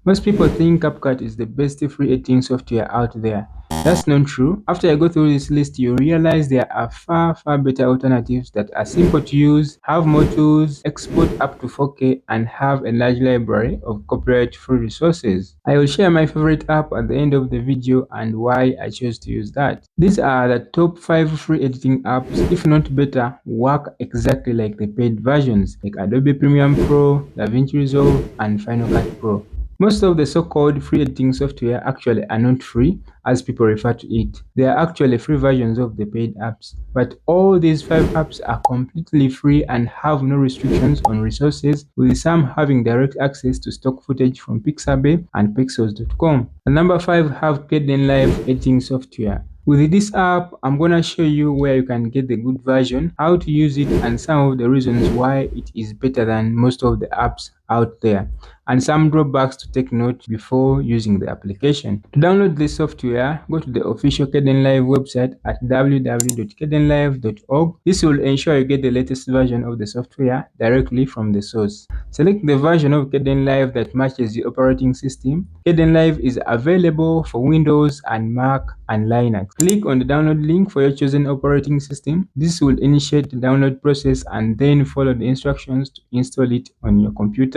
Most people think CapCut is the best free editing software out there. That's not true. After I go through this list, you realize there are far better alternatives that are simple to use, have more tools, export up to 4K, and have a large library of copyright-free resources. I will share my favorite app at the end of the video and why I chose to use that. These are the top 5 free editing apps, if not better, work exactly like the paid versions like Adobe Premiere Pro, DaVinci Resolve, and Final Cut Pro. Most of the so-called free editing software actually are not free, as people refer to it. They are actually free versions of the paid apps. But all these 5 apps are completely free and have no restrictions on resources, with some having direct access to stock footage from Pixabay and Pixels.com. And number 5 have Kdenlive editing software. With this app, I'm gonna show you where you can get the good version, how to use it, and some of the reasons why it is better than most of the apps out there, and some drawbacks to take note before using the application. To download this software, go to the official Kdenlive website at www.kdenlive.org. This will ensure you get the latest version of the software directly from the source. Select the version of Kdenlive that matches the operating system. Kdenlive is available for Windows and Mac and Linux. Click on the download link for your chosen operating system. This will initiate the download process and then follow the instructions to install it on your computer.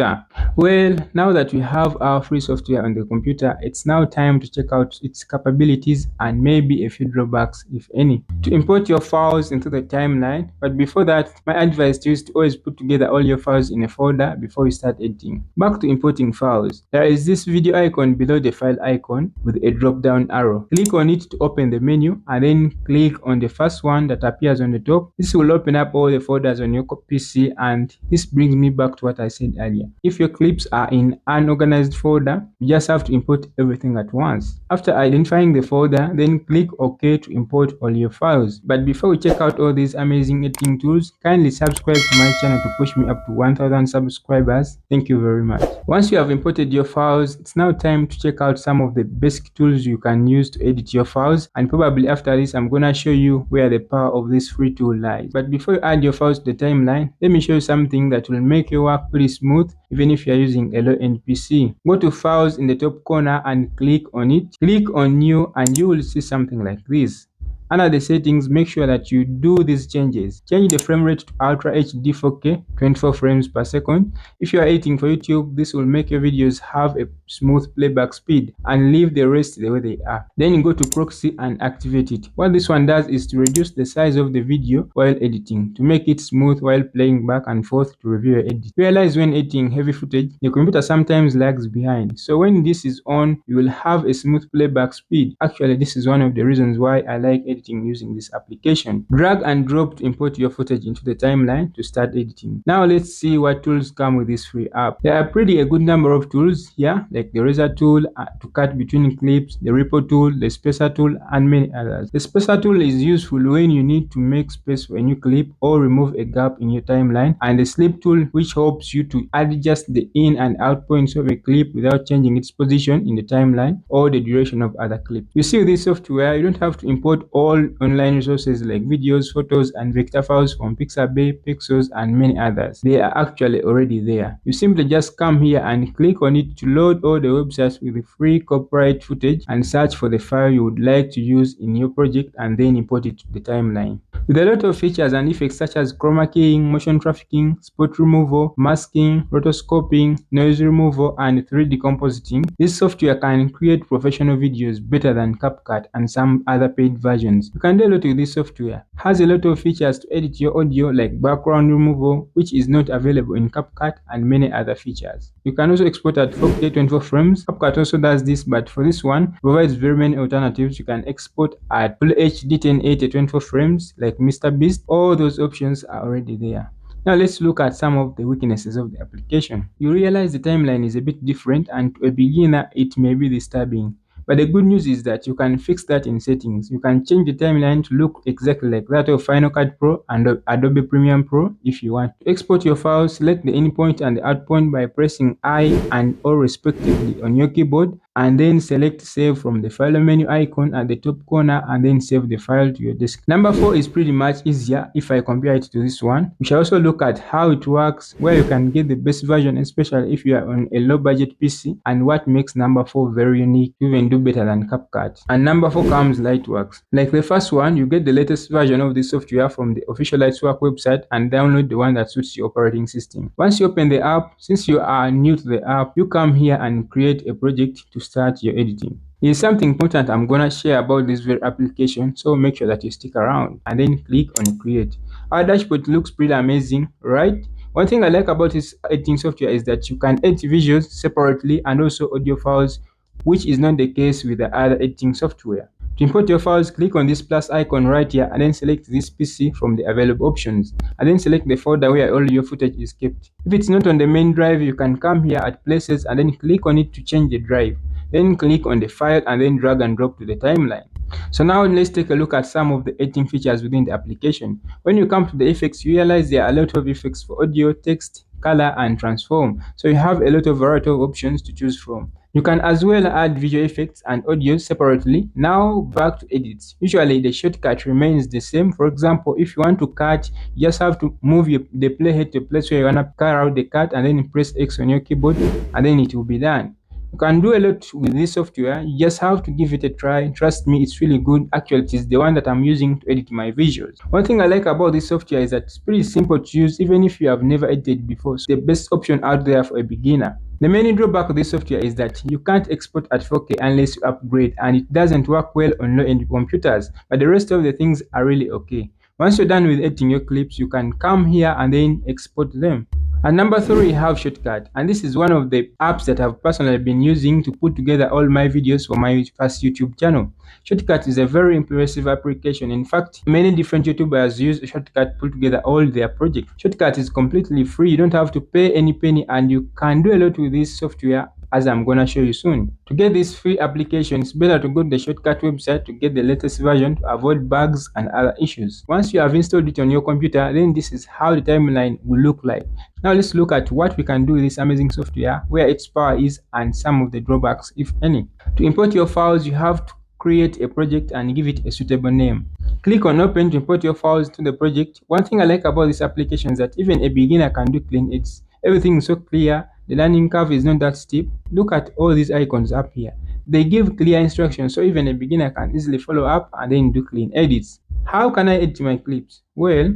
Well, now that we have our free software on the computer, it's now time to check out its capabilities and maybe a few drawbacks, if any. To import your files into the timeline, but before that, my advice is to always put together all your files in a folder before you start editing. Back to importing files. There is this video icon below the file icon with a drop-down arrow. Click on it to open the menu and then click on the first one that appears on the top. This will open up all the folders on your PC, and this brings me back to what I said earlier. If your clips are in an organized folder, you just have to import everything at once. After identifying the folder, then click OK to import all your files. But before we check out all these amazing editing tools, kindly subscribe to my channel to push me up to 1000 subscribers. Thank you very much. Once you have imported your files, it's now time to check out some of the basic tools you can use to edit your files, and probably after this I'm gonna show you where the power of this free tool lies. But before you add your files to the timeline, let me show you something that will make your work pretty smooth even if you are using a low-end PC. Go to Files in the top corner and click on it. Click on New and you will see something like this. Under the settings, make sure that you do these changes. Change the frame rate to Ultra HD 4K, 24 frames per second. If you are editing for YouTube, this will make your videos have a smooth playback speed, and leave the rest the way they are. Then go to Proxy and activate it. What this one does is to reduce the size of the video while editing, to make it smooth while playing back and forth to review your edit. Realize when editing heavy footage, the computer sometimes lags behind. So when this is on, you will have a smooth playback speed. Actually, this is one of the reasons why I like editing using this application. Drag and drop to import your footage into the timeline to start editing. Now let's see what tools come with this free app. There are pretty a good number of tools here, like the razor tool to cut between clips, the ripple tool, the spacer tool, and many others. The spacer tool is useful when you need to make space for a new clip or remove a gap in your timeline, and the slip tool, which helps you to adjust the in and out points of a clip without changing its position in the timeline or the duration of other clips. You see, with this software, you don't have to import all online resources like videos, photos, and vector files from Pixabay, Pixels, and many others. They are actually already there. You simply just come here and click on it to load all the websites with the free copyright footage and search for the file you would like to use in your project, and then import it to the timeline. With a lot of features and effects such as chroma keying, motion trafficking, spot removal, masking, rotoscoping, noise removal, and 3D compositing, this software can create professional videos better than CapCut and some other paid versions. You can download with this software. It has a lot of features to edit your audio, like background removal, which is not available in CapCut, and many other features. You can also export at 4K 24 frames. CapCut also does this, but for this one, provides very many alternatives. You can export at Full HD 1080 24 frames like MrBeast. All those options are already there. Now let's look at some of the weaknesses of the application. You realize the timeline is a bit different, and to a beginner it may be disturbing. But the good news is that you can fix that in settings. You can change the timeline to look exactly like that of Final Cut Pro and Adobe Premiere Pro if you want. To export your files, select the in point and the out point by pressing I and O respectively on your keyboard, and then select save from the file menu icon at the top corner and then save the file to your disk. Number 4 is pretty much easier if I compare it to this one. We shall also look at how it works, where you can get the best version, especially if you are on a low budget PC, and what makes number 4 very unique to even do better than CapCut. And number 4 comes Lightworks. Like the first one, you get the latest version of the software from the official Lightworks website and download the one that suits your operating system. Once you open the app, since you are new to the app, you come here and create a project to start your editing. Here's something important I'm gonna share about this very application, so make sure that you stick around and then click on create. Our dashboard looks pretty amazing, right? One thing I like about this editing software is that you can edit visuals separately and also audio files, which is not the case with the other editing software. To import your files, click on this plus icon right here and then select this PC from the available options and then select the folder where all your footage is kept. If it's not on the main drive, you can come here at places and then click on it to change the drive. Then click on the file and then drag and drop to the timeline. So now let's take a look at some of the editing features within the application. When you come to the effects, you realize there are a lot of effects for audio, text, color, and transform. So you have a lot of variety of options to choose from. You can as well add visual effects and audio separately. Now back to edits. Usually the shortcut remains the same. For example, if you want to cut, you just have to move the playhead to a place where you want to cut out the cut and then press X on your keyboard and then it will be done. You can do a lot with this software. You just have to give it a try. Trust me, it's really good. Actually, it is the one that I'm using to edit my visuals. One thing I like about this software is that it's pretty simple to use even if you have never edited before. So the best option out there for a beginner. The main drawback of this software is that you can't export at 4K unless you upgrade, and it doesn't work well on low-end computers, but the rest of the things are really okay. Once you're done with editing your clips, you can come here and then export them. And number 3, we have Shortcut, and this is one of the apps that I've personally been using to put together all my videos for my first YouTube channel. Shortcut is a very impressive application. In fact, many different YouTubers use Shortcut to put together all their projects. Shortcut is completely free. You don't have to pay any penny, and you can do a lot with this software, as I'm gonna show you soon. To get this free application, it's better to go to the Shortcut website to get the latest version to avoid bugs and other issues. Once you have installed it on your computer, then this is how the timeline will look like. Now let's look at what we can do with this amazing software, where its power is, and some of the drawbacks, if any. To import your files, you have to create a project and give it a suitable name. Click on open to import your files to the project. One thing I like about this application is that even a beginner can do clean edits. Everything is so clear. The learning curve is not that steep. Look at all these icons up here. They give clear instructions, so even a beginner can easily follow up and then do clean edits. How can I edit my clips? Well,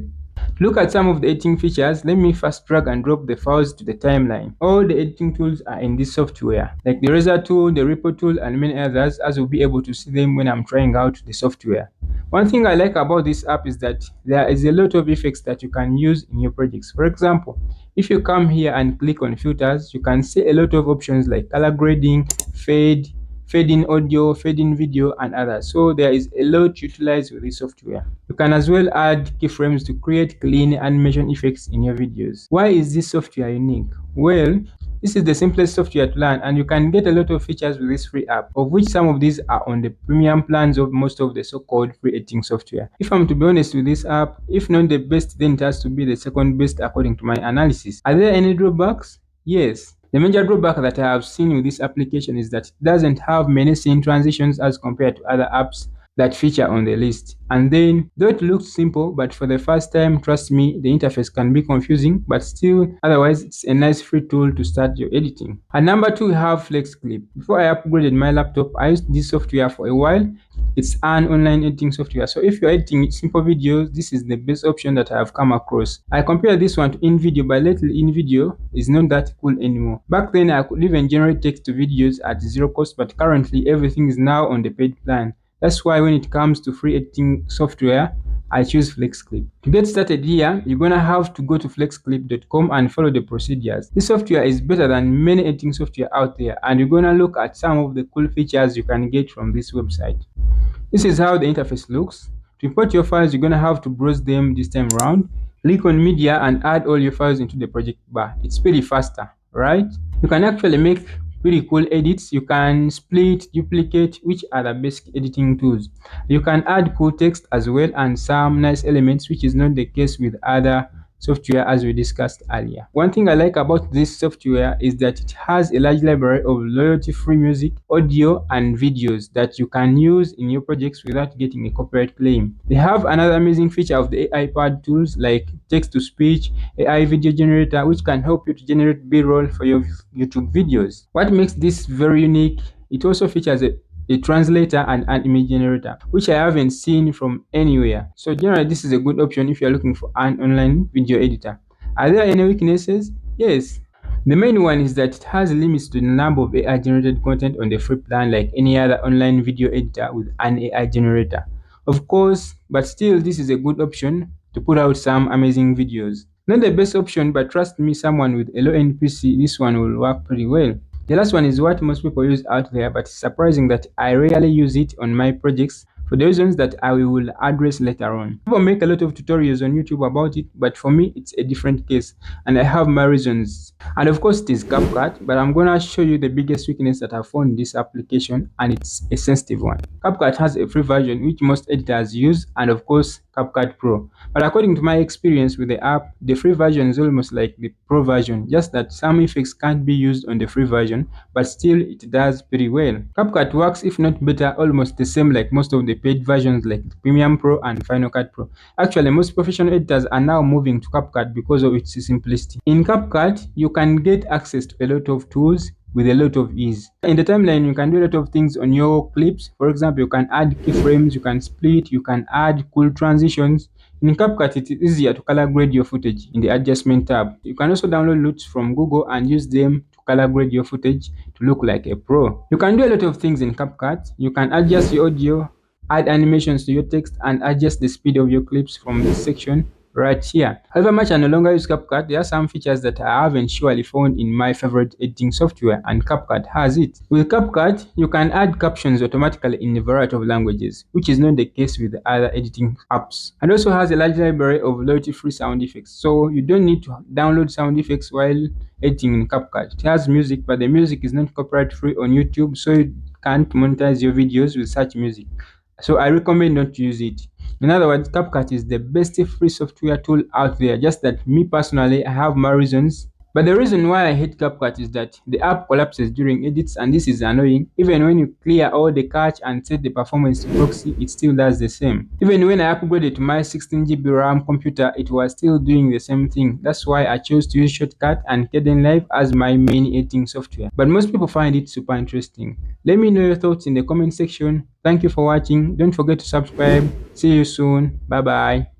look at some of the editing features. Let me first drag and drop the files to the timeline. All the editing tools are in this software, like the razor tool, the ripple tool, and many others, as you'll be able to see them when I'm trying out the software. One thing I like about this app is that there is a lot of effects that you can use in your projects. For example, if you come here and click on filters, you can see a lot of options like color grading, fade in audio, fade in video, and others. So there is a lot to utilize with this software. You can as well add keyframes to create clean animation effects in your videos. Why is this software unique? Well, this is the simplest software to learn, and you can get a lot of features with this free app, of which some of these are on the premium plans of most of the so-called free editing software. If I'm to be honest with this app, if not the best, then it has to be the second best according to my analysis. Are there any drawbacks? Yes. The major drawback that I have seen with this application is that it doesn't have many scene transitions as compared to other apps that feature on the list. And then, though it looks simple, but for the first time, trust me, the interface can be confusing, but still, otherwise, it's a nice free tool to start your editing. And number 2, we have FlexClip. Before I upgraded my laptop, I used this software for a while. It's an online editing software. So if you're editing simple videos, this is the best option that I have come across. I compare this one to InVideo, but lately InVideo is not that cool anymore. Back then, I could even generate text to videos at zero cost, but currently everything is now on the paid plan. That's why when it comes to free editing software, I choose FlexClip. To get started here, you're gonna have to go to flexclip.com and follow the procedures. This software is better than many editing software out there, and you're gonna look at some of the cool features you can get from this website. This is how the interface looks. To import your files, you're gonna have to browse them this time around. Click on media and add all your files into the project bar. It's pretty faster, right? You can actually make pretty cool edits. You can split, duplicate, which are the basic editing tools. You can add cool text as well and some nice elements, which is not the case with other software as we discussed earlier. One thing I like about this software is that it has a large library of royalty-free music, audio, and videos that you can use in your projects without getting a copyright claim. They have another amazing feature of the AI-powered tools like text-to-speech, AI video generator, which can help you to generate B-roll for your YouTube videos. What makes this very unique, it also features a translator and an image generator, which I haven't seen from anywhere. So generally, this is a good option if you're looking for an online video editor. Are there any weaknesses? Yes. The main one is that it has limits to the number of AI generated content on the free plan like any other online video editor with an AI generator. Of course, but still this is a good option to put out some amazing videos. Not the best option, but trust me, someone with a low-end PC, this one will work pretty well. The last one is what most people use out there, but it's surprising that I rarely use it on my projects for the reasons that I will address later on. People make a lot of tutorials on YouTube about it, but for me it's a different case and I have my reasons. And of course it is CapCut, but I'm gonna show you the biggest weakness that I found in this application, and it's a sensitive one. CapCut has a free version which most editors use, and of course CapCut Pro. But according to my experience with the app, the free version is almost like the pro version, just that some effects can't be used on the free version, but still it does pretty well. CapCut works, if not better, almost the same like most of the paid versions like Premium Pro and Final Cut Pro. Actually, most professional editors are now moving to CapCut because of its simplicity. In CapCut, you can get access to a lot of tools with a lot of ease. In the timeline, you can do a lot of things on your clips. For example, you can add keyframes, you can split, you can add cool transitions. In CapCut, it is easier to color grade your footage in the adjustment tab. You can also download loops from Google and use them to color grade your footage to look like a pro. You can do a lot of things in CapCut. You can adjust your audio, add animations to your text, and adjust the speed of your clips from this section right here. However much I no longer use CapCut, there are some features that I haven't surely found in my favorite editing software, and CapCut has it. With CapCut, you can add captions automatically in a variety of languages, which is not the case with the other editing apps. And also has a large library of royalty-free sound effects, so you don't need to download sound effects while editing in CapCut. It has music, but the music is not copyright-free on YouTube, so you can't monetize your videos with such music. So I recommend not to use it. In other words, CapCut is the best free software tool out there. Just that me personally, I have my reasons. But the reason why I hate CapCut is that the app collapses during edits, and this is annoying. Even when you clear all the cache and set the performance to proxy, it still does the same. Even when I upgraded to my 16 GB RAM computer, it was still doing the same thing. That's why I chose to use Shortcut and Kdenlive as my main editing software. But most people find it super interesting. Let me know your thoughts in the comment section. Thank you for watching. Don't forget to subscribe. See you soon. Bye bye.